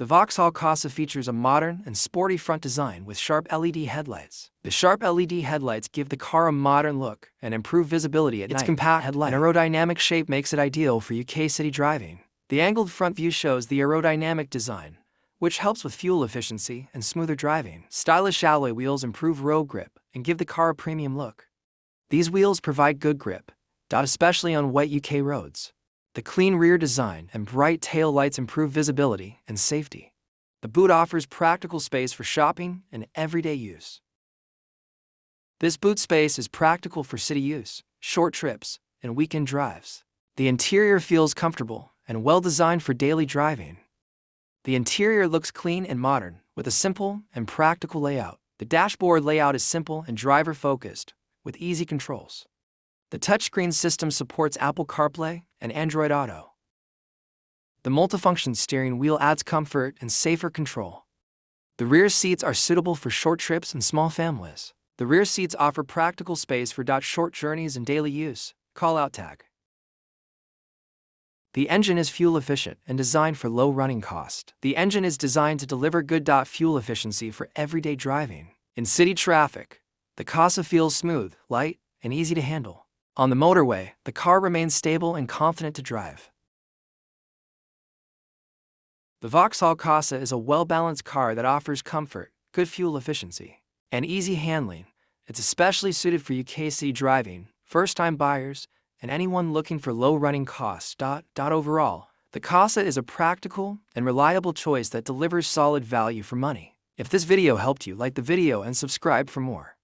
The Vauxhall Corsa features a modern and sporty front design with sharp LED headlights. The sharp LED headlights give the car a modern look and improve visibility at night. Its compact headlight and aerodynamic shape makes it ideal for UK city driving. The angled front view shows the aerodynamic design, which helps with fuel efficiency and smoother driving. Stylish alloy wheels improve road grip and give the car a premium look. These wheels provide good grip, especially on wet UK roads. The clean rear design and bright tail lights improve visibility and safety. The boot offers practical space for shopping and everyday use. This boot space is practical for city use, short trips, and weekend drives. The interior feels comfortable and well designed for daily driving. The interior looks clean and modern, with a simple and practical layout. The dashboard layout is simple and driver-focused, with easy controls. The touchscreen system supports Apple CarPlay and Android Auto. The multifunction steering wheel adds comfort and safer control. The rear seats are suitable for short trips and small families. The rear seats offer practical space for short journeys and daily use. Call-out tag. The engine is fuel efficient and designed for low running cost. The engine is designed to deliver good fuel efficiency for everyday driving. In city traffic, the Corsa feels smooth, light, and easy to handle. On the motorway, the car remains stable and confident to drive. The Vauxhall Corsa is a well-balanced car that offers comfort, good fuel efficiency, and easy handling. It's especially suited for UK city driving, first-time buyers, and anyone looking for low running costs. Overall, the Corsa is a practical and reliable choice that delivers solid value for money. If this video helped you, like the video and subscribe for more.